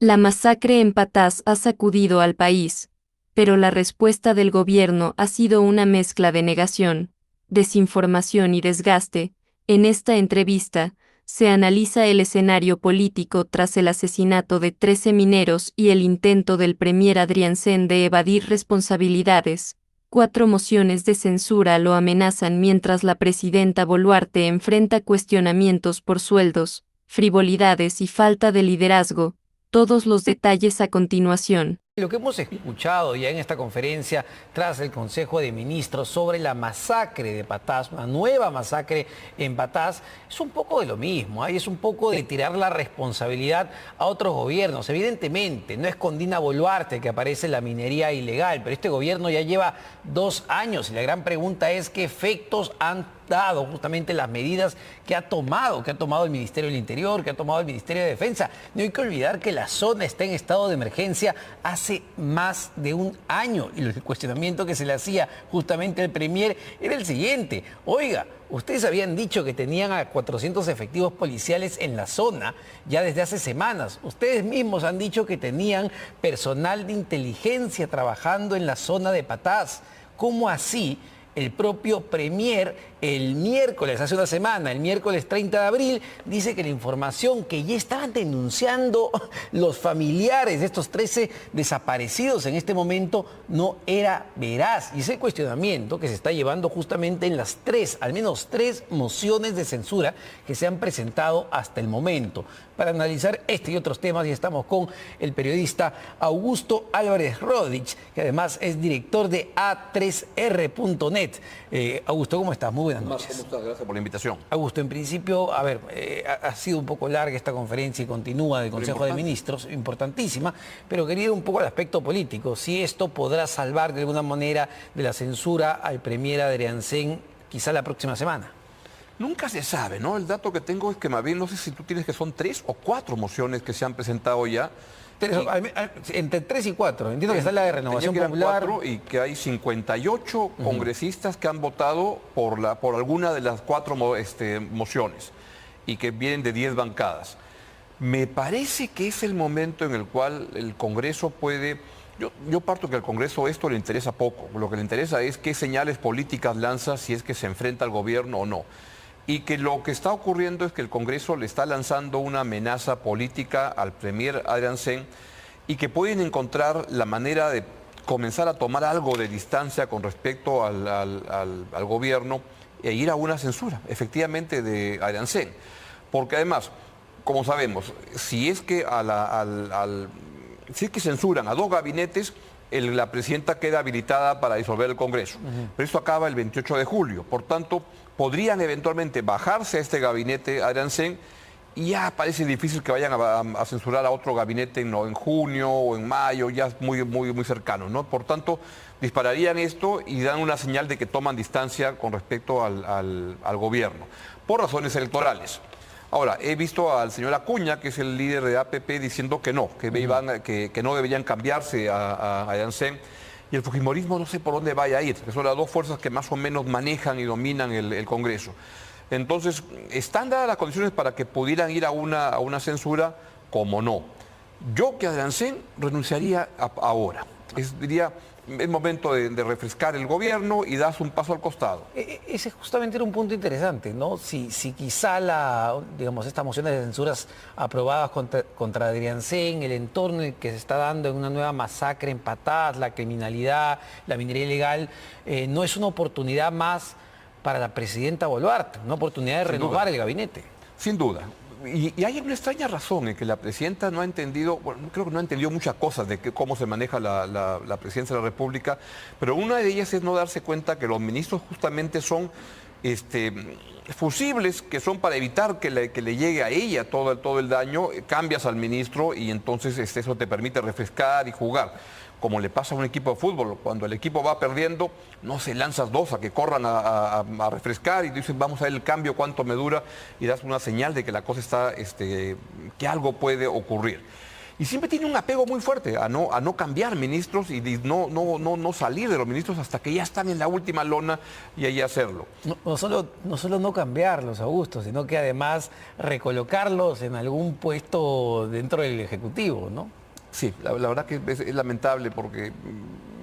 La masacre en Patás ha sacudido al país, pero la respuesta del gobierno ha sido una mezcla de negación, desinformación y desgaste. En esta entrevista, se analiza el escenario político tras el asesinato de 13 mineros y el intento del premier Adrián Sen de evadir responsabilidades. 4 mociones de censura lo amenazan mientras la presidenta Boluarte enfrenta cuestionamientos por sueldos, frivolidades y falta de liderazgo. Todos los detalles a continuación. Lo que hemos escuchado ya en esta conferencia tras el Consejo de Ministros sobre la masacre de Patás, una nueva masacre en Patás, es un poco de lo mismo, es un poco de tirar la responsabilidad a otros gobiernos. Evidentemente, no es con Dina Boluarte que aparece la minería ilegal, pero este gobierno ya lleva 2 años y la gran pregunta es qué efectos han dado justamente las medidas que ha tomado el Ministerio del Interior, que ha tomado el Ministerio de Defensa. No hay que olvidar que la zona está en estado de emergencia hace más de 1 año y el cuestionamiento que se le hacía justamente al premier era el siguiente: oiga, ustedes habían dicho que tenían a 400 efectivos policiales en la zona ya desde hace semanas. Ustedes mismos han dicho que tenían personal de inteligencia trabajando en la zona de Patás. ¿Cómo así? El propio premier el miércoles, hace una semana, el miércoles 30 de abril, dice que la información que ya estaban denunciando los familiares de estos 13 desaparecidos en este momento no era veraz. Y ese cuestionamiento que se está llevando justamente en las al menos tres mociones de censura que se han presentado hasta el momento. Para analizar este y otros temas, y estamos con el periodista Augusto Álvarez Rodríguez, que además es director de A3R.net. Augusto, ¿cómo estás? Muy buenas noches. ¿Cómo estás? Gracias por la invitación. Augusto, en principio, a ver, ha sido un poco larga esta conferencia y continúa del Consejo de Ministros, importantísima, pero quería ir un poco al aspecto político. Si esto podrá salvar de alguna manera de la censura al premier Adrián Sen, quizá la próxima semana. Nunca se sabe, ¿no? El dato que tengo es que, más bien, no sé si tú tienes que son 3 o 4 mociones que se han presentado ya. Entre 3 y 4. Entiendo que está la de Renovación Popular. 4 y que hay 58 congresistas que han votado por alguna de las 4 mociones y que vienen de 10 bancadas. Me parece que es el momento en el cual el Congreso puede... Yo parto que al Congreso esto le interesa poco. Lo que le interesa es qué señales políticas lanza si es que se enfrenta al gobierno o no. Y que lo que está ocurriendo es que el Congreso le está lanzando una amenaza política al premier Adrián Sen y que pueden encontrar la manera de comenzar a tomar algo de distancia con respecto al gobierno e ir a una censura, efectivamente, de Adrián Sen. Porque además, como sabemos, si es que si es que censuran a 2 gabinetes, la presidenta queda habilitada para disolver el Congreso. Pero esto acaba el 28 de julio. Por tanto, podrían eventualmente bajarse a este gabinete Adrián Sen y ya parece difícil que vayan a censurar a otro gabinete en junio o en mayo, ya es muy cercano, ¿no? Por tanto, dispararían esto y dan una señal de que toman distancia con respecto al gobierno, por razones electorales. Ahora, he visto al señor Acuña, que es el líder de APP, diciendo que no, que no deberían cambiarse a Adrián Sen. Y el fujimorismo no sé por dónde vaya a ir, que son las 2 fuerzas que más o menos manejan y dominan el Congreso. Entonces, ¿están dadas las condiciones para que pudieran ir a una censura? Como no. Yo que Adrián Sen renunciaría ahora. Diría, es momento de refrescar el gobierno y das un paso al costado. Ese justamente era un punto interesante, ¿no? Si quizá estas mociones de censuras aprobadas contra Adrián Sen, el entorno en el que se está dando en una nueva masacre en Patás, la criminalidad, la minería ilegal, no es una oportunidad más para la presidenta Boluarte, una oportunidad de renovar el gabinete. Sin duda. Y hay una extraña razón en que la presidenta no ha entendido, bueno, creo que no ha entendido muchas cosas de cómo se maneja la presidencia de la República, pero una de ellas es no darse cuenta que los ministros justamente son fusibles, que son para evitar que le llegue a ella todo el daño. Cambias al ministro y entonces eso te permite refrescar y jugar. Como le pasa a un equipo de fútbol, cuando el equipo va perdiendo, no se lanzas 2 a que corran a refrescar y dicen vamos a ver el cambio, cuánto me dura, y das una señal de que la cosa está, que algo puede ocurrir. Y siempre tiene un apego muy fuerte a no cambiar ministros y no salir de los ministros hasta que ya están en la última lona y ahí hacerlo. No solo no cambiarlos, Augusto, sino que además recolocarlos en algún puesto dentro del Ejecutivo, ¿no? Sí, la verdad que es lamentable porque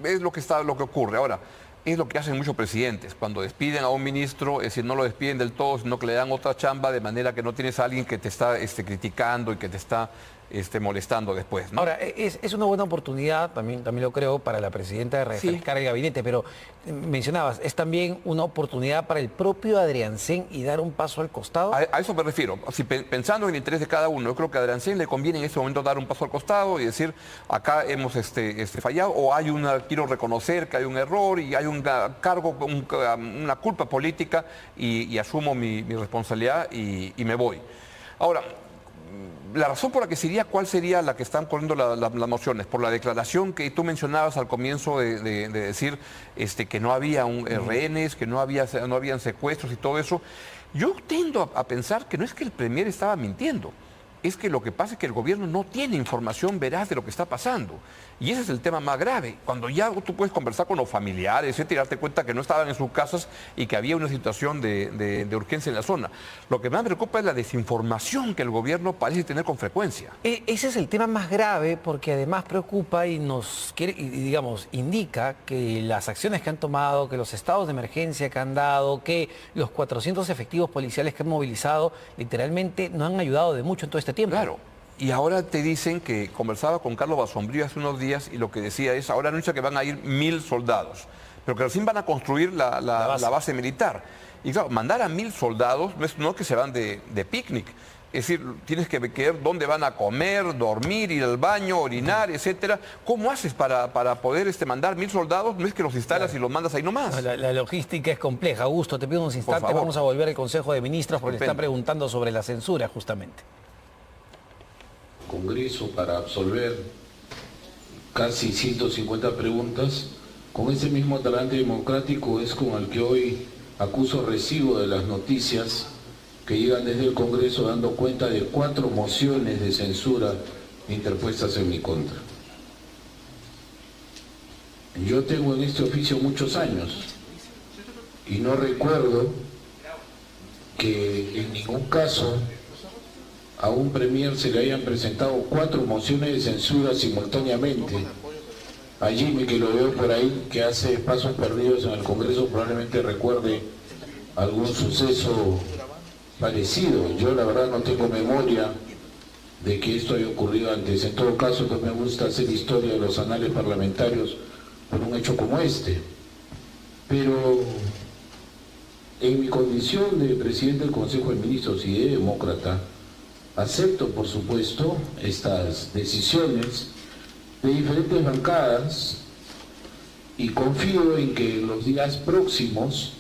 es lo que ocurre. Ahora, es lo que hacen muchos presidentes. Cuando despiden a un ministro, es decir, no lo despiden del todo, sino que le dan otra chamba de manera que no tienes a alguien que te está criticando y que te está molestando después, ¿no? Ahora, es una buena oportunidad, también lo creo, para la presidenta de refrescar el gabinete, pero mencionabas, es también una oportunidad para el propio Adriancén y dar un paso al costado. A eso me refiero. Si pensando en el interés de cada uno, yo creo que a Adriancén le conviene en este momento dar un paso al costado y decir, acá hemos fallado, o quiero reconocer que hay un error y hay un cargo, una culpa política y asumo mi responsabilidad y me voy. Ahora, la razón por la que sería, ¿cuál sería la que están poniendo las mociones? Por la declaración que tú mencionabas al comienzo de decir que no había rehenes, que no habían secuestros y todo eso. Yo tiendo a pensar que no es que el premier estaba mintiendo, es que lo que pasa es que el gobierno no tiene información veraz de lo que está pasando. Y ese es el tema más grave. Cuando ya tú puedes conversar con los familiares, y darte cuenta que no estaban en sus casas y que había una situación de urgencia en la zona. Lo que más me preocupa es la desinformación que el gobierno parece tener con frecuencia. Ese es el tema más grave porque además preocupa y indica que las acciones que han tomado, que los estados de emergencia que han dado, que los 400 efectivos policiales que han movilizado, literalmente no han ayudado de mucho en todo este tiempo. Claro. Y ahora te dicen que conversaba con Carlos Basombrío hace unos días y lo que decía es, ahora anuncia que van a ir 1000 soldados, pero que recién van a construir la base militar. Y claro, mandar a 1000 soldados no es que se van de picnic. Es decir, tienes que ver dónde van a comer, dormir, ir al baño, orinar, etcétera. ¿Cómo haces para poder mandar 1000 soldados? No es que los instalas y los mandas ahí nomás. La logística es compleja. Augusto, te pido unos instantes, vamos a volver al Consejo de Ministros porque le están preguntando sobre la censura justamente. Congreso para absolver casi 150 preguntas, con ese mismo talante democrático es con el que hoy acuso recibo de las noticias que llegan desde el Congreso dando cuenta de 4 mociones de censura interpuestas en mi contra. Yo tengo en este oficio muchos años y no recuerdo que en ningún caso a un premier se le hayan presentado 4 mociones de censura simultáneamente. A Jimmy, que lo veo por ahí, que hace pasos perdidos en el Congreso, probablemente recuerde algún suceso parecido. Yo la verdad no tengo memoria de que esto haya ocurrido antes. En todo caso, no me gusta hacer historia de los anales parlamentarios por un hecho como este. Pero en mi condición de presidente del Consejo de Ministros y de demócrata, acepto, por supuesto, estas decisiones de diferentes bancadas y confío en que en los días próximos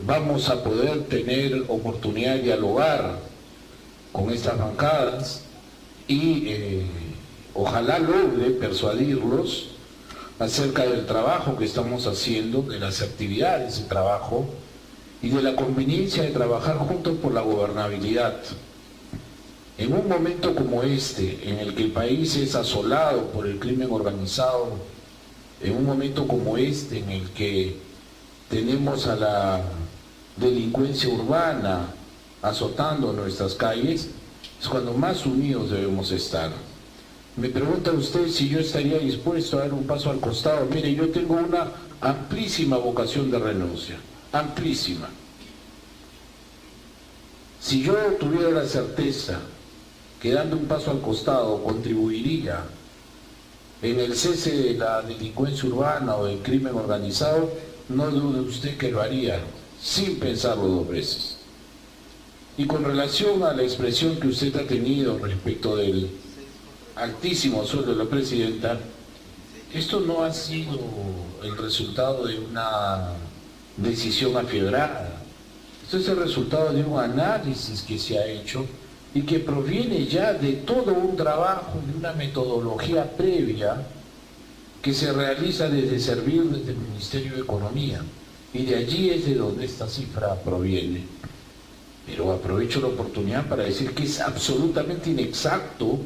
vamos a poder tener oportunidad de dialogar con estas bancadas y ojalá logre persuadirlos acerca del trabajo que estamos haciendo, de las actividades de trabajo y de la conveniencia de trabajar juntos por la gobernabilidad. En un momento como este, en el que el país es asolado por el crimen organizado, en un momento como este, en el que tenemos a la delincuencia urbana azotando nuestras calles, es cuando más unidos debemos estar. Me pregunta usted si yo estaría dispuesto a dar un paso al costado. Mire, yo tengo una amplísima vocación de renuncia. Amplísima. Si yo tuviera la certeza que dando un paso al costado contribuiría en el cese de la delincuencia urbana o del crimen organizado, no dude usted que lo haría, sin pensarlo 2 veces. Y con relación a la expresión que usted ha tenido respecto del altísimo sueldo de la presidenta, esto no ha sido el resultado de una decisión afiebrada. Esto es el resultado de un análisis que se ha hecho y que proviene ya de todo un trabajo, de una metodología previa que se realiza desde Servir, desde el Ministerio de Economía. Y de allí es de donde esta cifra proviene. Pero aprovecho la oportunidad para decir que es absolutamente inexacto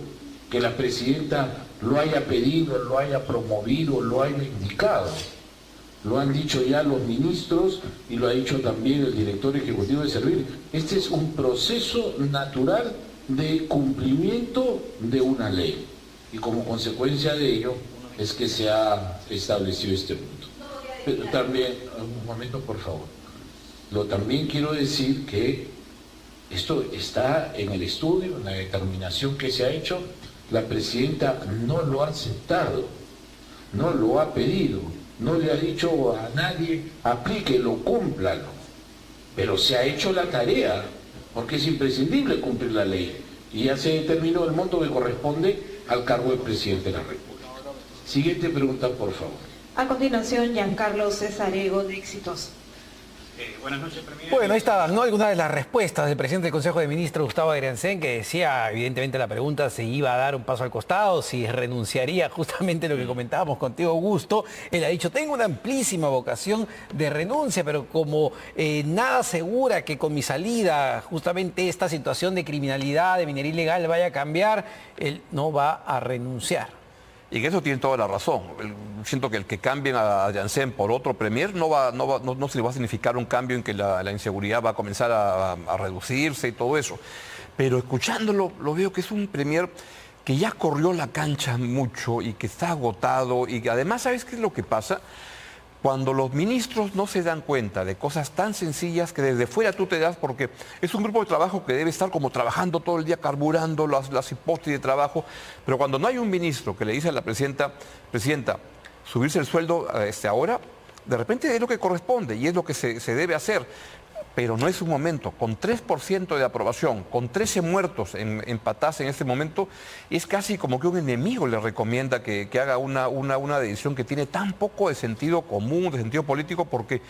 que la presidenta lo haya pedido, lo haya promovido, lo haya indicado. Lo han dicho ya los ministros y lo ha dicho también el director ejecutivo de Servir. Este es un proceso natural de cumplimiento de una ley. Y como consecuencia de ello es que se ha establecido este punto. Pero también, un momento por favor. También quiero decir que esto está en el estudio, en la determinación que se ha hecho. La presidenta no lo ha aceptado, no lo ha pedido, no le ha dicho a nadie, aplíquelo, cúmplalo. Pero se ha hecho la tarea, porque es imprescindible cumplir la ley. Y ya se determinó el monto que corresponde al cargo del presidente de la República. Siguiente pregunta, por favor. A continuación, Giancarlo Cesarego, de Éxitos. Buenas noches, Premier. Bueno, ahí estaban, ¿no? Algunas de las respuestas del presidente del Consejo de Ministros, Gustavo Adriancén, que decía, evidentemente, la pregunta si iba a dar un paso al costado, si renunciaría, justamente lo que comentábamos contigo, Augusto. Él ha dicho, tengo una amplísima vocación de renuncia, pero como nada asegura que con mi salida, justamente esta situación de criminalidad, de minería ilegal vaya a cambiar, él no va a renunciar. Y en eso tiene toda la razón. Siento que el que cambien a Janssen por otro premier no se le va a significar un cambio en que la inseguridad va a comenzar a reducirse y todo eso. Pero escuchándolo, lo veo que es un premier que ya corrió la cancha mucho y que está agotado. Y que además, ¿sabes qué es lo que pasa? Cuando los ministros no se dan cuenta de cosas tan sencillas que desde fuera tú te das, porque es un grupo de trabajo que debe estar como trabajando todo el día, carburando las hipótesis de trabajo, pero cuando no hay un ministro que le dice a la presidenta, subirse el sueldo ahora, de repente es lo que corresponde y es lo que se debe hacer. Pero no es un momento, con 3% de aprobación, con 13 muertos en Patás en este momento, es casi como que un enemigo le recomienda que haga una decisión que tiene tan poco de sentido común, de sentido político, porque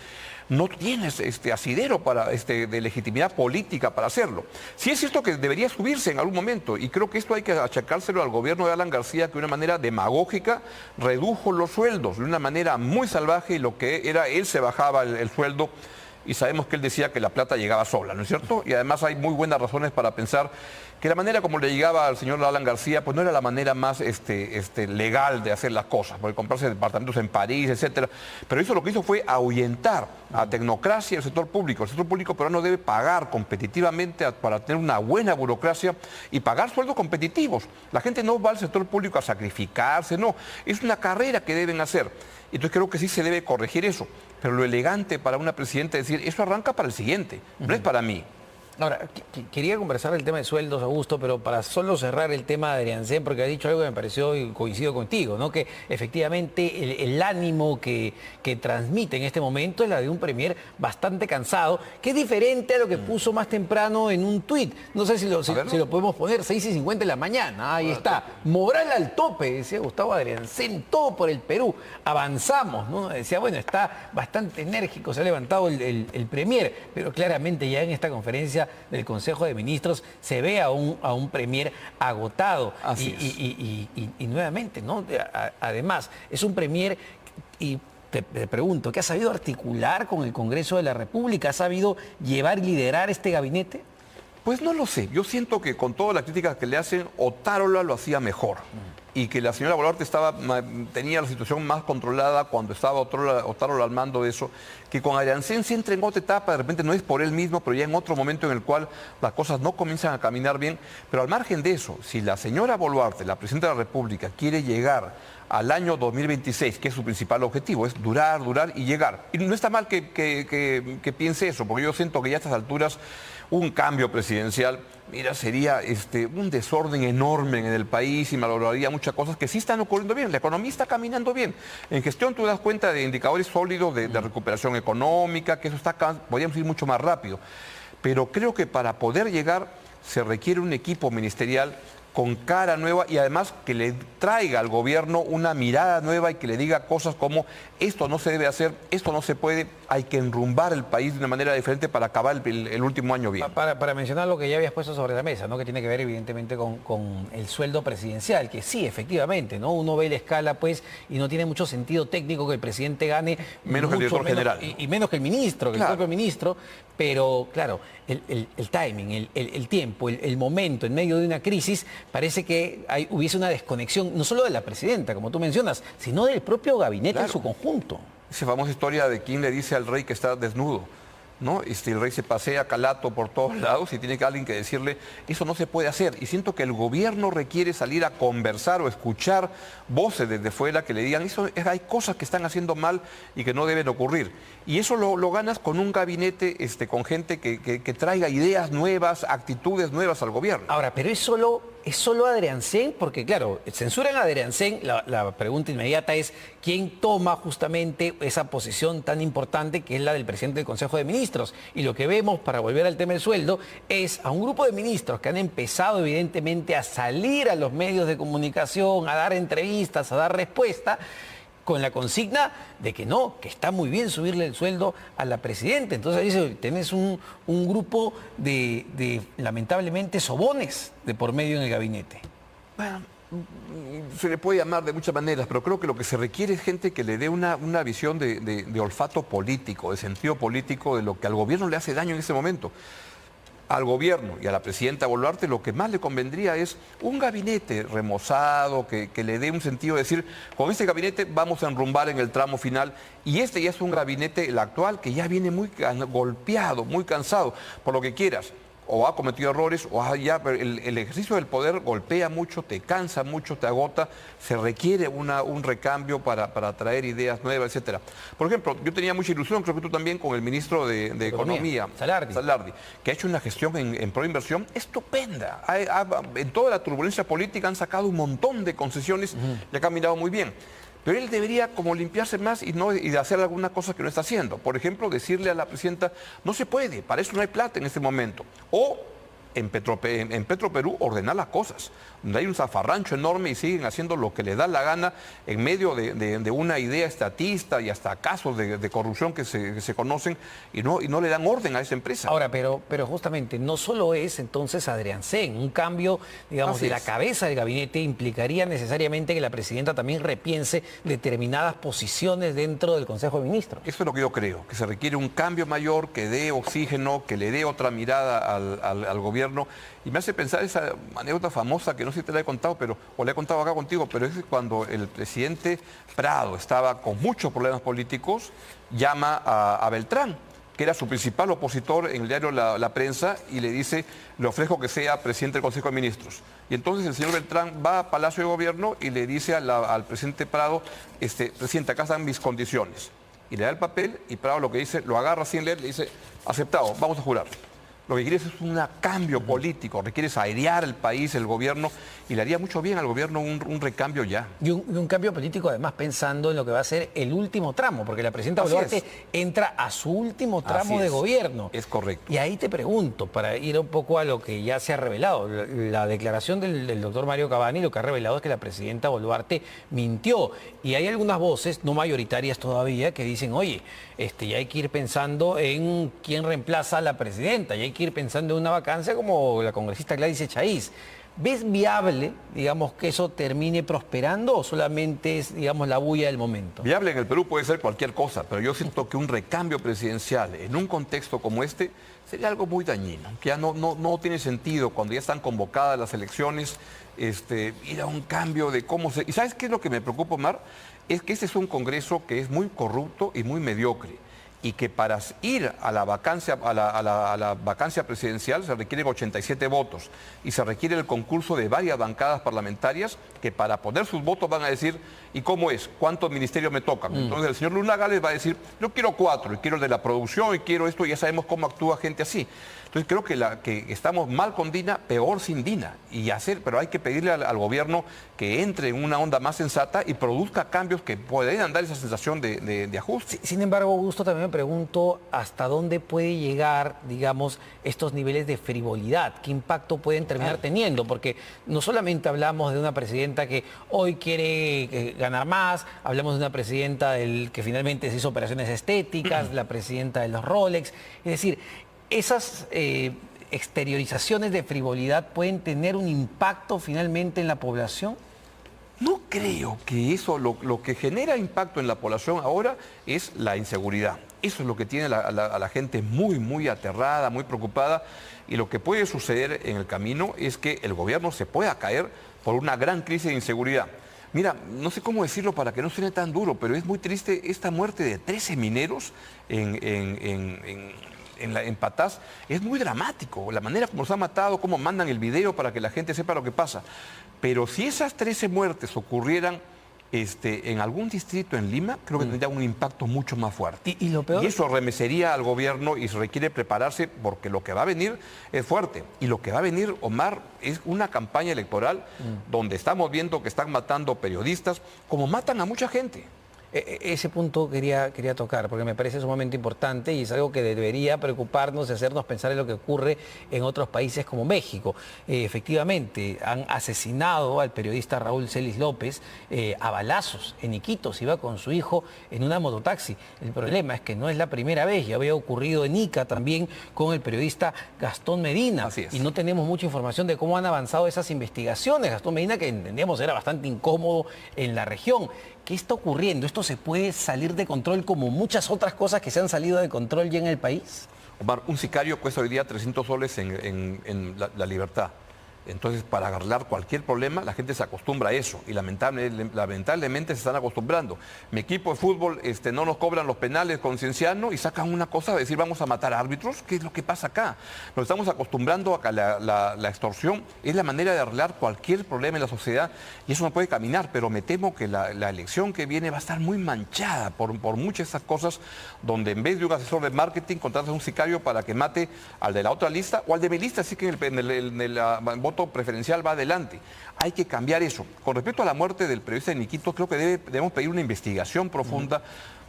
no tienes asidero de legitimidad política para hacerlo. Sí es cierto que debería subirse en algún momento, y creo que esto hay que achacárselo al gobierno de Alan García, que de una manera demagógica redujo los sueldos de una manera muy salvaje, y lo que era, él se bajaba el sueldo, y sabemos que él decía que la plata llegaba sola, ¿no es cierto? Y además hay muy buenas razones para pensar que la manera como le llegaba al señor Alan García, pues no era la manera más legal de hacer las cosas, porque comprarse departamentos en París, etcétera. Pero eso lo que hizo fue ahuyentar a tecnocracia y al sector público. El sector público peruano debe pagar competitivamente para tener una buena burocracia y pagar sueldos competitivos. La gente no va al sector público a sacrificarse, no. Es una carrera que deben hacer. Entonces creo que sí se debe corregir eso. Pero lo elegante para una presidenta es decir, eso arranca para el siguiente, no es para mí. Ahora, quería conversar el tema de sueldos, Augusto, pero para solo cerrar el tema de Adriancén, porque ha dicho algo que me pareció y coincido contigo, ¿no? Que efectivamente el ánimo que transmite en este momento es la de un premier bastante cansado, que es diferente a lo que puso más temprano en un tuit. No sé si lo podemos poner, 6:50 de la mañana, ahí está. Moral al tope, decía Gustavo Adriancén, todo por el Perú. Avanzamos, ¿no? Decía, bueno, está bastante enérgico, se ha levantado el premier, pero claramente ya en esta conferencia del Consejo de Ministros se ve a un premier agotado. Y nuevamente, ¿no? Además, es un premier, y te pregunto, ¿que ha sabido articular con el Congreso de la República? ¿Ha sabido llevar y liderar este gabinete? Pues no lo sé. Yo siento que con todas las críticas que le hacen, Otárola lo hacía mejor. Y que la señora Boluarte tenía la situación más controlada cuando estaba Otárola al mando de eso, que con Adriancén sí entra en otra etapa, de repente no es por él mismo, pero ya en otro momento en el cual las cosas no comienzan a caminar bien. Pero al margen de eso, si la señora Boluarte, la presidenta de la República, quiere llegar al año 2026, que es su principal objetivo, es durar y llegar. Y no está mal que piense eso, porque yo siento que ya a estas alturas un cambio presidencial, mira, sería un desorden enorme en el país y malograría muchas cosas que sí están ocurriendo bien. La economía está caminando bien. En gestión tú das cuenta de indicadores sólidos de recuperación económica, que eso podríamos ir mucho más rápido. Pero creo que para poder llegar se requiere un equipo ministerial con cara nueva y además que le traiga al gobierno una mirada nueva y que le diga cosas como esto no se debe hacer, esto no se puede. hay que enrumbar el país de una manera diferente para acabar el último año bien. Para mencionar lo que ya habías puesto sobre la mesa, ¿no? Que tiene que ver evidentemente con el sueldo presidencial, que sí, efectivamente, ¿no? Uno ve la escala, pues, y no tiene mucho sentido técnico que el presidente gane menos que el director general. Y menos que el ministro, que el propio ministro, pero claro, el timing, el tiempo, el momento en medio de una crisis, parece que hubiese una desconexión, no solo de la presidenta, como tú mencionas, sino del propio gabinete en su conjunto. Esa famosa historia de quién le dice al rey que está desnudo, ¿no? El rey se pasea calato por todos lados y tiene que alguien que decirle, eso no se puede hacer. Y siento que el gobierno requiere salir a conversar o escuchar voces desde fuera que le digan, hay cosas que están haciendo mal y que no deben ocurrir. Y eso lo ganas con un gabinete, con gente que traiga ideas nuevas, actitudes nuevas al gobierno. Ahora, pero es solo Adriancén, porque claro, censuran a Adriancén, la pregunta inmediata es quién toma justamente esa posición tan importante que es la del presidente del Consejo de Ministros. Y lo que vemos, para volver al tema del sueldo, es a un grupo de ministros que han empezado evidentemente a salir a los medios de comunicación, a dar entrevistas, a dar respuesta, con la consigna de que no, que está muy bien subirle el sueldo a la presidenta. Entonces dice, tenés un grupo de lamentablemente sobones de por medio en el gabinete. Bueno, se le puede llamar de muchas maneras, pero creo que lo que se requiere es gente que le dé una visión de olfato político, de sentido político, de lo que al gobierno le hace daño en ese momento. Al gobierno y a la presidenta Boluarte lo que más le convendría es un gabinete remozado, que le dé un sentido de decir, con este gabinete vamos a enrumbar en el tramo final, y este ya es un gabinete, el actual, que ya viene muy golpeado, muy cansado, por lo que quieras. O ha cometido errores, pero el ejercicio del poder golpea mucho, te cansa mucho, te agota, se requiere un recambio para traer ideas nuevas, etcétera. Por ejemplo, yo tenía mucha ilusión, creo que tú también, con el ministro de Economía, Salardi, que ha hecho una gestión en proinversión estupenda. En toda la turbulencia política han sacado un montón de concesiones y ha caminado muy bien. Pero él debería como limpiarse más y de hacer alguna cosa que no está haciendo. Por ejemplo, decirle a la presidenta, no se puede, para eso no hay plata en este momento. O en Petroperú ordenar las cosas, donde hay un zafarrancho enorme y siguen haciendo lo que les da la gana en medio de una idea estatista y hasta casos de corrupción que se conocen y no le dan orden a esa empresa. Ahora, pero justamente no solo es entonces Adriancén, un cambio, digamos, de la cabeza del gabinete implicaría necesariamente que la presidenta también repiense determinadas posiciones dentro del Consejo de Ministros. Eso es lo que yo creo, que se requiere un cambio mayor, que dé oxígeno, que le dé otra mirada al gobierno. Y me hace pensar esa anécdota famosa que no sé si te la he contado, o la he contado acá contigo, pero es cuando el presidente Prado estaba con muchos problemas políticos, llama a Beltrán, que era su principal opositor en el diario La Prensa, y le dice, le ofrezco que sea presidente del Consejo de Ministros. Y entonces el señor Beltrán va a Palacio de Gobierno y le dice al presidente Prado, presidente, acá están mis condiciones. Y le da el papel y Prado lo que dice, lo agarra sin leer, le dice, aceptado, vamos a jurar. Lo que quieres es un cambio político, requieres airear el país, el gobierno, y le haría mucho bien al gobierno un recambio ya. Y un cambio político además pensando en lo que va a ser el último tramo, porque la presidenta Boluarte entra a su último tramo de gobierno. Es correcto. Y ahí te pregunto, para ir un poco a lo que ya se ha revelado, la declaración del doctor Mario Cavani lo que ha revelado es que la presidenta Boluarte mintió. Y hay algunas voces, no mayoritarias todavía, que dicen, oye, ya hay que ir pensando en quién reemplaza a la presidenta, ya hay que ir pensando en una vacancia como la congresista Gladys Echaíz. ¿Ves viable, digamos, que eso termine prosperando o solamente es, digamos, la bulla del momento? Viable en el Perú puede ser cualquier cosa, pero yo siento que un recambio presidencial en un contexto como este sería algo muy dañino, que ya no tiene sentido cuando ya están convocadas las elecciones, ir a un cambio de cómo se... ¿Y sabes qué es lo que me preocupa, Omar? Es que este es un Congreso que es muy corrupto y muy mediocre, y que para ir a la vacancia, a la vacancia presidencial se requieren 87 votos y se requiere el concurso de varias bancadas parlamentarias que para poner sus votos van a decir, ¿y cómo es? ¿Cuántos ministerios me tocan? Entonces el señor Luna Gálvez va a decir, yo quiero 4, y quiero el de la producción, y quiero esto, y ya sabemos cómo actúa gente así. Entonces creo que estamos mal con Dina, peor sin Dina. Pero hay que pedirle al gobierno que entre en una onda más sensata y produzca cambios que puedan dar esa sensación de ajuste. Sin embargo, Augusto, también me pregunto hasta dónde puede llegar, digamos, estos niveles de frivolidad, qué impacto pueden terminar teniendo, porque no solamente hablamos de una presidenta que hoy quiere ganar más, hablamos de una presidenta que finalmente se hizo operaciones estéticas, la presidenta de los Rolex, es decir, esas exteriorizaciones de frivolidad pueden tener un impacto finalmente en la población. No creo que eso, lo que genera impacto en la población ahora es la inseguridad. Eso es lo que tiene a la gente muy, muy aterrada, muy preocupada. Y lo que puede suceder en el camino es que el gobierno se pueda caer por una gran crisis de inseguridad. Mira, no sé cómo decirlo para que no suene tan duro, pero es muy triste esta muerte de 13 mineros en Patás. Es muy dramático, la manera como los han matado, cómo mandan el video para que la gente sepa lo que pasa. Pero si esas 13 muertes ocurrieran en algún distrito en Lima, creo que tendría un impacto mucho más fuerte. ¿Y lo peor? Y eso remecería al gobierno y se requiere prepararse porque lo que va a venir es fuerte. Y lo que va a venir, Omar, es una campaña electoral donde estamos viendo que están matando periodistas como matan a mucha gente. Ese punto quería tocar, porque me parece sumamente importante y es algo que debería preocuparnos y hacernos pensar en lo que ocurre en otros países como México. Efectivamente, han asesinado al periodista Raúl Celis López a balazos en Iquitos, iba con su hijo en una mototaxi. El problema es que no es la primera vez, ya había ocurrido en Ica también con el periodista Gastón Medina. Así es. Y no tenemos mucha información de cómo han avanzado esas investigaciones. Gastón Medina, que entendíamos era bastante incómodo en la región. ¿Qué está ocurriendo? ¿Esto se puede salir de control como muchas otras cosas que se han salido de control ya en el país? Omar, un sicario cuesta hoy día 300 soles en la Libertad. Entonces, para arreglar cualquier problema, la gente se acostumbra a eso y lamentablemente se están acostumbrando. Mi equipo de fútbol no nos cobran los penales con Cienciano y sacan una cosa de decir vamos a matar a árbitros. ¿Qué es lo que pasa acá? Nos estamos acostumbrando a que la extorsión es la manera de arreglar cualquier problema en la sociedad y eso no puede caminar, pero me temo que la elección que viene va a estar muy manchada por muchas de estas cosas donde en vez de un asesor de marketing contratas a un sicario para que mate al de la otra lista o al de mi lista, así que en el voto preferencial va adelante. Hay que cambiar eso. Con respecto a la muerte del periodista de Iquitos, creo que debemos pedir una investigación profunda,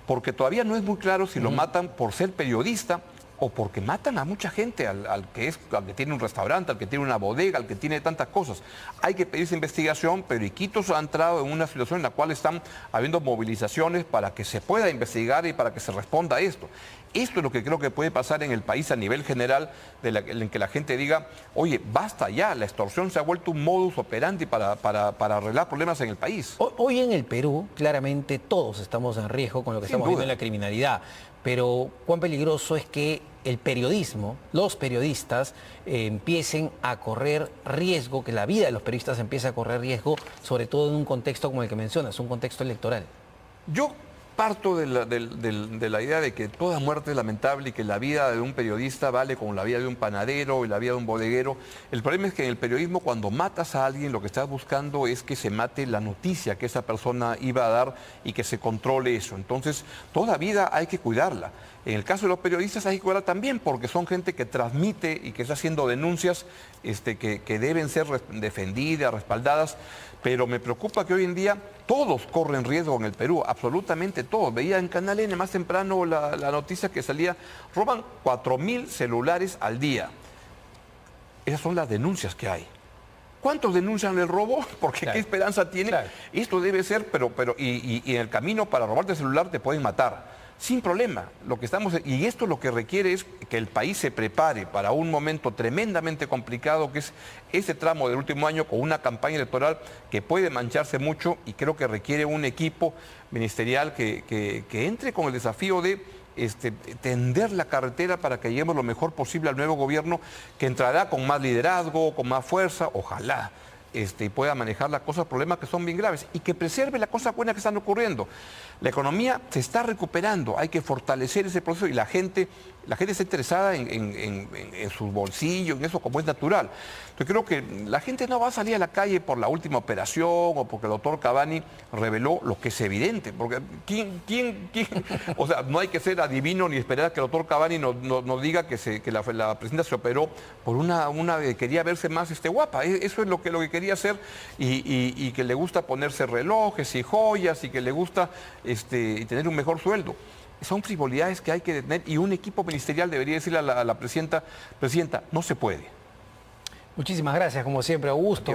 porque todavía no es muy claro si lo matan por ser periodista o porque matan a mucha gente, al que tiene un restaurante, al que tiene una bodega, al que tiene tantas cosas. Hay que pedir esa investigación, pero Iquitos ha entrado en una situación en la cual están habiendo movilizaciones para que se pueda investigar y para que se responda a esto. Esto es lo que creo que puede pasar en el país a nivel general, en que la gente diga, oye, basta ya, la extorsión se ha vuelto un modus operandi para arreglar problemas en el país. Hoy en el Perú, claramente todos estamos en riesgo con lo que estamos viendo en la criminalidad, pero cuán peligroso es que el periodismo, los periodistas empiecen a correr riesgo, que la vida de los periodistas empiece a correr riesgo, sobre todo en un contexto como el que mencionas, un contexto electoral. Yo parto de la idea de que toda muerte es lamentable y que la vida de un periodista vale como la vida de un panadero y la vida de un bodeguero. El problema es que en el periodismo, cuando matas a alguien, lo que estás buscando es que se mate la noticia que esa persona iba a dar y que se controle eso. Entonces, toda vida hay que cuidarla. En el caso de los periodistas hay que cuidarla también porque son gente que transmite y que está haciendo denuncias que deben ser defendidas, respaldadas. Pero me preocupa que hoy en día todos corren riesgo en el Perú, absolutamente todos. Veía en Canal N más temprano la noticia que salía, roban 4.000 celulares al día. Esas son las denuncias que hay. ¿Cuántos denuncian el robo? Porque claro, ¿qué esperanza tiene? Claro. Esto debe ser, y en el camino para robarte el celular te pueden matar. Sin problema. Y esto lo que requiere es que el país se prepare para un momento tremendamente complicado, que es ese tramo del último año con una campaña electoral que puede mancharse mucho y creo que requiere un equipo ministerial que entre con el desafío de tender la carretera para que lleguemos lo mejor posible al nuevo gobierno que entrará con más liderazgo, con más fuerza, ojalá. y pueda manejar las cosas, problemas que son bien graves, y que preserve las cosas buenas que están ocurriendo. La economía se está recuperando, hay que fortalecer ese proceso y la gente está interesada en sus bolsillos, en eso como es natural. Yo creo que la gente no va a salir a la calle por la última operación o porque el doctor Cavani reveló lo que es evidente, porque ¿quién? O sea, no hay que ser adivino ni esperar que el doctor Cavani nos diga que la presidenta se operó por una quería verse más guapa. Eso es lo que quería hacer y que le gusta ponerse relojes y joyas y que le gusta y tener un mejor sueldo. Son frivolidades que hay que detener y un equipo ministerial debería decirle a la presidenta, no se puede. Muchísimas gracias, como siempre, Augusto.